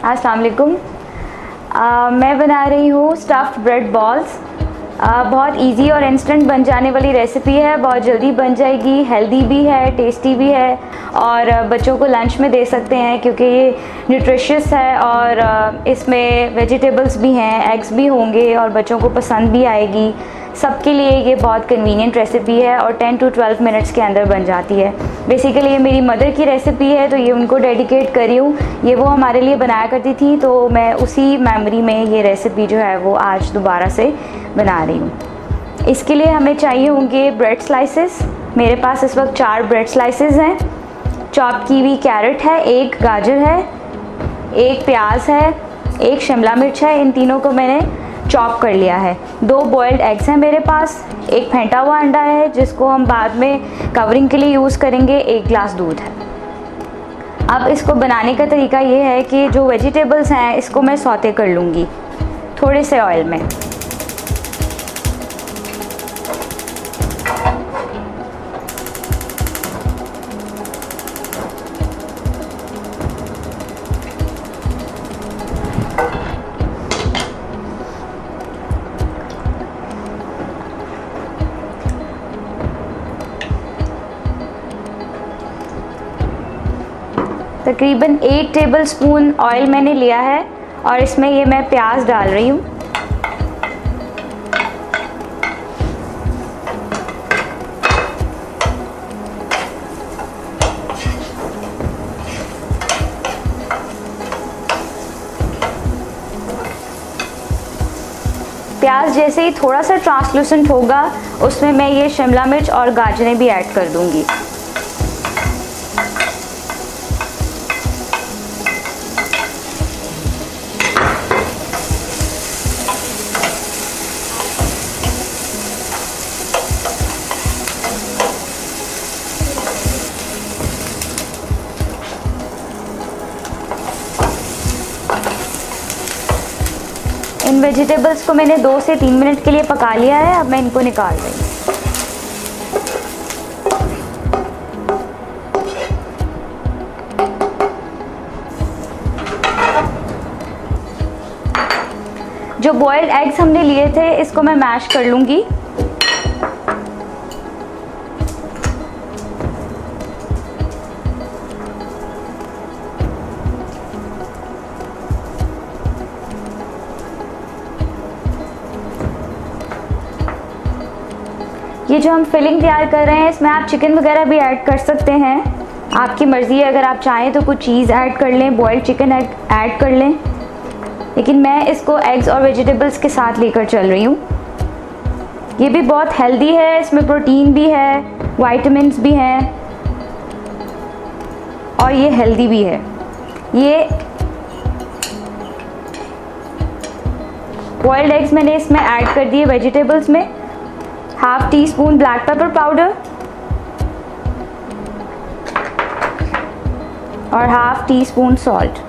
अस्सलाम वालेकुम। मैं बना रही हूँ स्टफ़्ड ब्रेड बॉल्स। बहुत इजी और इंस्टेंट बन जाने वाली रेसिपी है, बहुत जल्दी बन जाएगी, हेल्दी भी है, टेस्टी भी है और बच्चों को लंच में दे सकते हैं क्योंकि ये न्यूट्रिशियस है और इसमें वेजिटेबल्स भी हैं, एग्स भी होंगे और बच्चों को पसंद भी आएगी। सबके लिए ये बहुत कन्वीनियंट रेसिपी है और 10 to 12 मिनट्स के अंदर बन जाती है। बेसिकली ये मेरी मदर की रेसिपी है तो ये उनको डेडिकेट कर रही हूँ। ये वो हमारे लिए बनाया करती थी तो मैं उसी मेमोरी में ये रेसिपी जो है वो आज दोबारा से बना रही हूँ। इसके लिए हमें चाहिए होंगे ब्रेड स्लाइसेस। मेरे पास इस वक्त 4 ब्रेड स्लाइसेस हैं। चॉप की हुई कैरेट है, 1 गाजर है, 1 प्याज है, 1 शिमला मिर्च है। इन तीनों को मैंने चॉप कर लिया है। 2 बॉइल्ड एग्स हैं मेरे पास, 1 फेंटा हुआ अंडा है जिसको हम बाद में कवरिंग के लिए यूज़ करेंगे, 1 ग्लास दूध है। अब इसको बनाने का तरीका ये है कि जो वेजिटेबल्स हैं इसको मैं सौते कर लूँगी थोड़े से ऑयल में। तकरीबन 8 टेबलस्पून ऑयल मैंने लिया है और इसमें ये मैं प्याज डाल रही हूँ। प्याज जैसे ही थोड़ा सा ट्रांसलूसेंट होगा उसमें मैं ये शिमला मिर्च और गाजरें भी ऐड कर दूँगी। इन वेजिटेबल्स को मैंने 2 से 3 मिनट के लिए पका लिया है। अब मैं इनको निकाल रही हूँ। जो बॉइल्ड एग्स हमने लिए थे इसको मैं मैश कर लूँगी। ये जो हम फिलिंग तैयार कर रहे हैं इसमें आप चिकन वगैरह भी ऐड कर सकते हैं, आपकी मर्ज़ी है। अगर आप चाहें तो कुछ चीज़ ऐड कर लें, बॉइल्ड चिकन ऐड कर लें, लेकिन मैं इसको एग्स और वेजिटेबल्स के साथ लेकर चल रही हूँ। ये भी बहुत हेल्दी है, इसमें प्रोटीन भी है, विटामिन्स भी हैं और ये हेल्दी भी है। ये बॉइल्ड एग्स मैंने इसमें ऐड कर दिए वेजिटेबल्स में। 1/2 टीस्पून ब्लैक पेपर पाउडर और 1/2 टीस्पून सॉल्ट।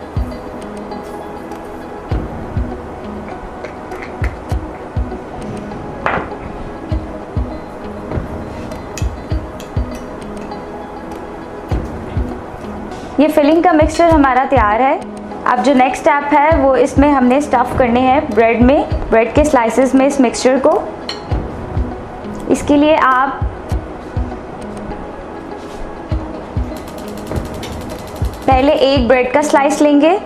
ये फिलिंग का मिक्सचर हमारा तैयार है। अब जो नेक्स्ट स्टेप है वो इसमें हमने स्टफ़ करने हैं ब्रेड में, ब्रेड के स्लाइसेस में इस मिक्सचर को। इसके लिए आप पहले 1 ब्रेड का स्लाइस लेंगे,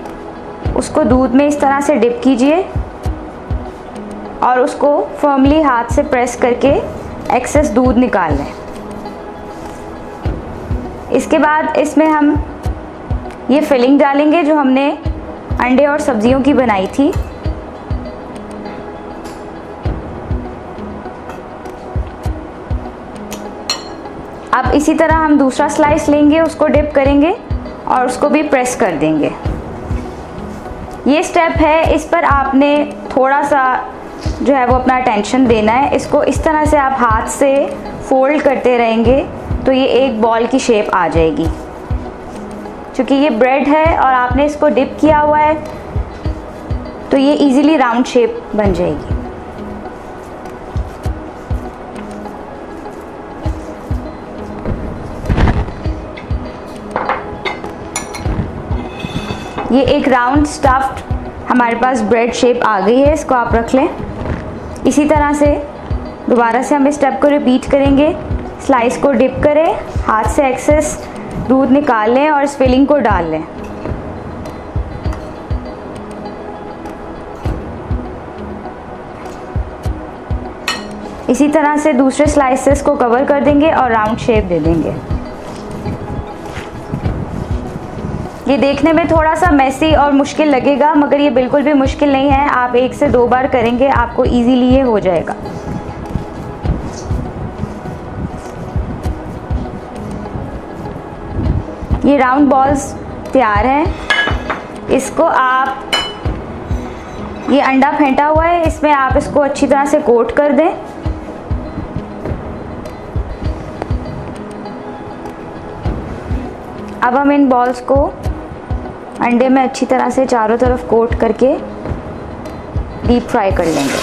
उसको दूध में इस तरह से डिप कीजिए और उसको फर्मली हाथ से प्रेस करके एक्सेस दूध निकाल लें। इसके बाद इसमें हम ये फिलिंग डालेंगे जो हमने अंडे और सब्जियों की बनाई थी। अब इसी तरह हम दूसरा स्लाइस लेंगे, उसको डिप करेंगे और उसको भी प्रेस कर देंगे। ये स्टेप है, इस पर आपने थोड़ा सा जो है वो अपना अटेंशन देना है। इसको इस तरह से आप हाथ से फोल्ड करते रहेंगे तो ये एक बॉल की शेप आ जाएगी। क्योंकि ये ब्रेड है और आपने इसको डिप किया हुआ है तो ये इजीली राउंड शेप बन जाएगी। ये एक राउंड स्टफ्ड हमारे पास ब्रेड शेप आ गई है, इसको आप रख लें। इसी तरह से दोबारा से हम इस स्टेप को रिपीट करेंगे। स्लाइस को डिप करें, हाथ से एक्सेस दूध निकाल लें और इस फिलिंग को डाल लें। इसी तरह से दूसरे स्लाइसेस को कवर कर देंगे और राउंड शेप दे देंगे। ये देखने में थोड़ा सा मेसी और मुश्किल लगेगा, मगर ये बिल्कुल भी मुश्किल नहीं है। आप 1 से 2 बार करेंगे, आपको इजीली ये हो जाएगा। ये राउंड बॉल्स तैयार हैं। इसको आप, ये अंडा फेंटा हुआ है, इसमें आप इसको अच्छी तरह से कोट कर दें। अब हम इन बॉल्स को अंडे में अच्छी तरह से चारों तरफ कोट करके डीप फ्राई कर लेंगे।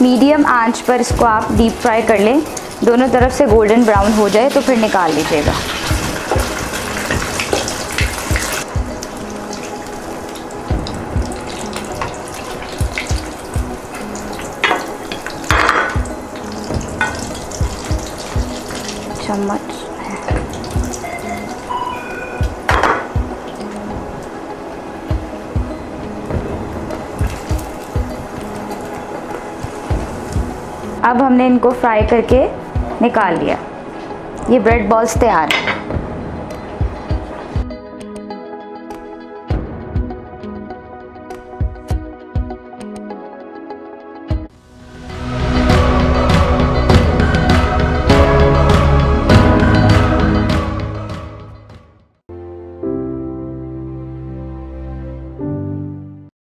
मीडियम आंच पर इसको आप डीप फ्राई कर लें, दोनों तरफ से गोल्डन ब्राउन हो जाए तो फिर निकाल लीजिएगा। चम्मच अब हमने इनको फ्राई करके निकाल लिया। ये ब्रेड बॉल्स तैयार हैं।